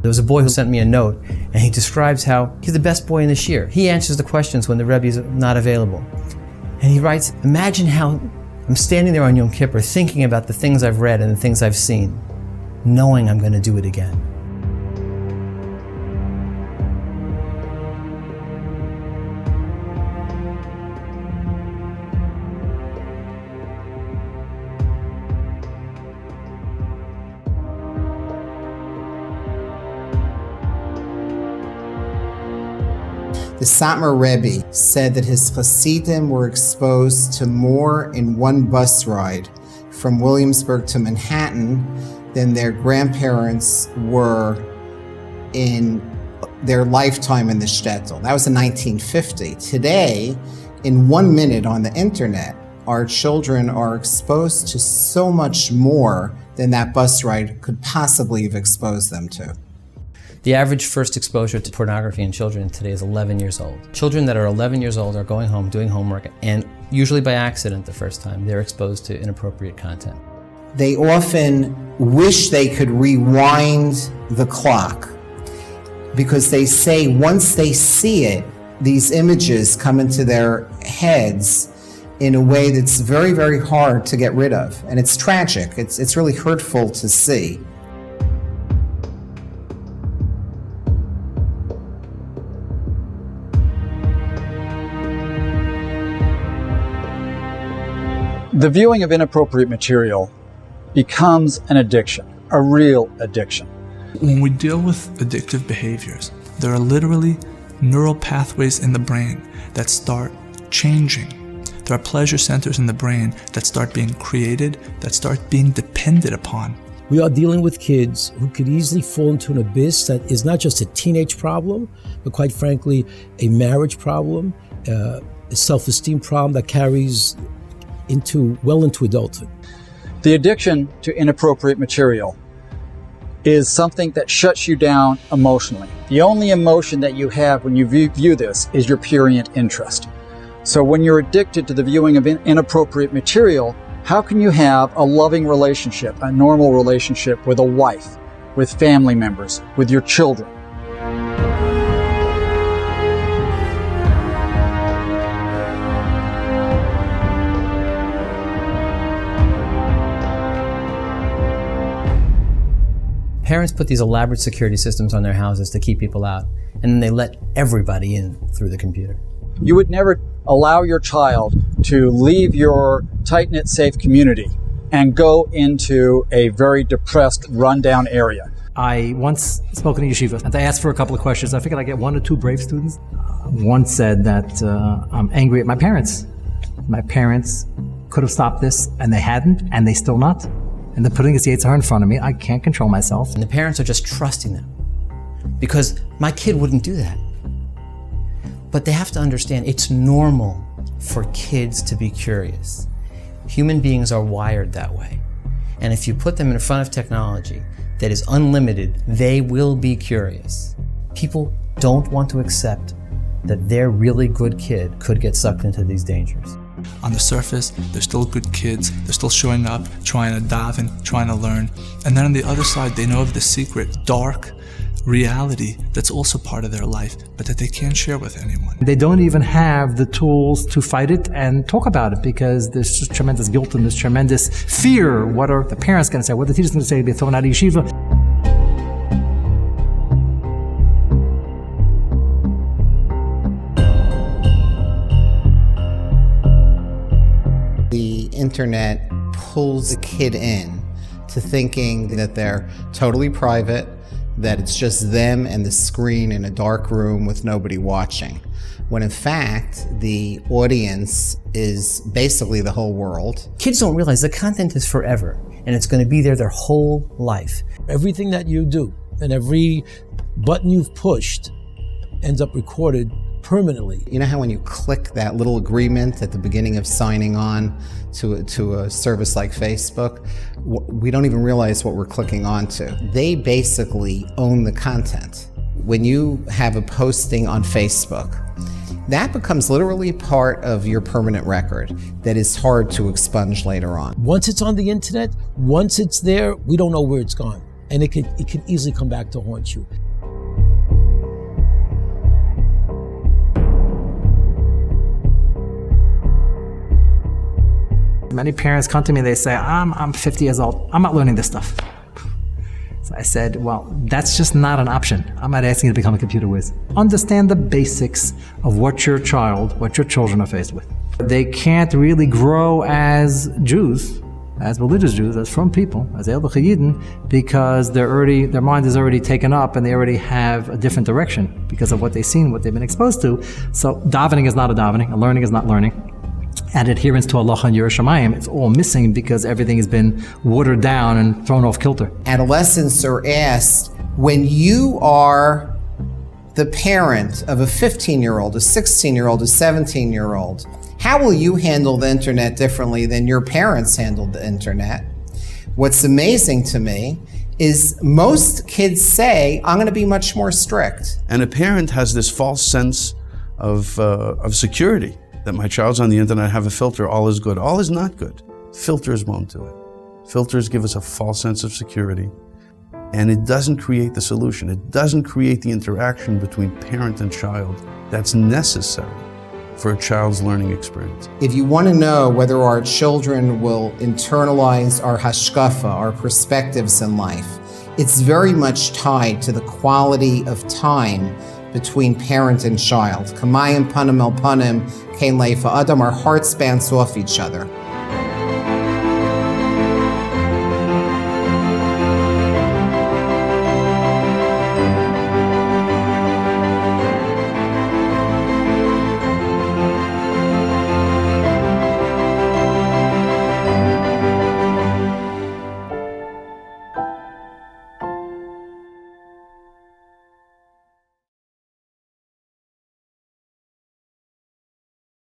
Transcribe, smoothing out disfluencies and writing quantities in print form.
There was a boy who sent me a note, and he describes how he's the best boy in the shir. He answers the questions when the Rebbe is not available. And he writes, imagine how I'm standing there on Yom Kippur thinking about the things I've read and the things I've seen, knowing I'm going to do it again. The Satmar Rebbe said that his Hasidim were exposed to more in one bus ride from Williamsburg to Manhattan than their grandparents were in their lifetime in the shtetl. That was in 1950. Today, in 1 minute on the internet, our children are exposed to so much more than that bus ride could possibly have exposed them to. The average first exposure to pornography in children today is 11 years old. Children that are 11 years old are going home, doing homework, and usually by accident the first time, they're exposed to inappropriate content. They often wish they could rewind the clock because they say once they see it, these images come into their heads in a way that's very, very hard to get rid of. And it's tragic. It's really hurtful to see. The viewing of inappropriate material becomes an addiction, a real addiction. When we deal with addictive behaviors, there are literally neural pathways in the brain that start changing. There are pleasure centers in the brain that start being created, that start being depended upon. We are dealing with kids who could easily fall into an abyss that is not just a teenage problem, but quite frankly, a marriage problem, a self-esteem problem that carries well into adulthood. The addiction to inappropriate material is something that shuts you down emotionally. The only emotion that you have when you view this is your purient interest. So when you're addicted to the viewing of inappropriate material, how can you have a loving relationship, a normal relationship with a wife, with family members, with your children? Parents put these elaborate security systems on their houses to keep people out, and then they let everybody in through the computer. You would never allow your child to leave your tight-knit, safe community and go into a very depressed, rundown area. I once spoke in a yeshiva, and I asked for a couple of questions. I figured I'd get 1 or 2 brave students. One said that I'm angry at my parents. My parents could have stopped this, and they hadn't, and they still not. And they're putting this Yetzer Hara in front of me. I can't control myself. And the parents are just trusting them because my kid wouldn't do that. But they have to understand it's normal for kids to be curious. Human beings are wired that way. And if you put them in front of technology that is unlimited, they will be curious. People don't want to accept that their really good kid could get sucked into these dangers. On the surface, they're still good kids, they're still showing up, trying to daven, trying to learn. And then on the other side, they know of the secret, dark reality that's also part of their life, but that they can't share with anyone. They don't even have the tools to fight it and talk about it because there's just tremendous guilt and there's tremendous fear. What are the parents going to say? What are the teachers going to say? Be thrown out of yeshiva. The internet pulls a kid in to thinking that they're totally private, that it's just them and the screen in a dark room with nobody watching, when in fact the audience is basically the whole world. Kids don't realize the content is forever and it's going to be there their whole life. Everything that you do and every button you've pushed ends up recorded permanently. You know how when you click that little agreement at the beginning of signing on to a service like Facebook, we don't even realize what we're clicking onto. They basically own the content. When you have a posting on Facebook, that becomes literally part of your permanent record that is hard to expunge later on. Once it's on the internet, once it's there, we don't know where it's gone. and it can easily come back to haunt you. Many parents come to me, they say, I'm 50 years old, I'm not learning this stuff. So I said, well, that's just not an option. I'm not asking you to become a computer whiz. Understand the basics of what your children are faced with. They can't really grow as Jews, as religious Jews, as frum people, as Eilach Yidden, because their mind is already taken up and they already have a different direction because of what they've seen, what they've been exposed to. So davening is not a davening, and learning is not learning. And adherence to Allah and Yerusha Shamayim, it's all missing because everything has been watered down and thrown off kilter. Adolescents are asked, when you are the parent of a 15-year-old, a 16-year-old, a 17-year-old, how will you handle the internet differently than your parents handled the internet? What's amazing to me is most kids say, I'm going to be much more strict. And a parent has this false sense of security, that my child's on the internet, have a filter, all is good. All is not good. Filters won't do it. Filters give us a false sense of security, and it doesn't create the solution. It doesn't create the interaction between parent and child that's necessary for a child's learning experience. If you want to know whether our children will internalize our hashkafa, our perspectives in life, it's very much tied to the quality of time between parent and child. Kamayim panim el panim, kein leifa adam, our hearts bounce off each other.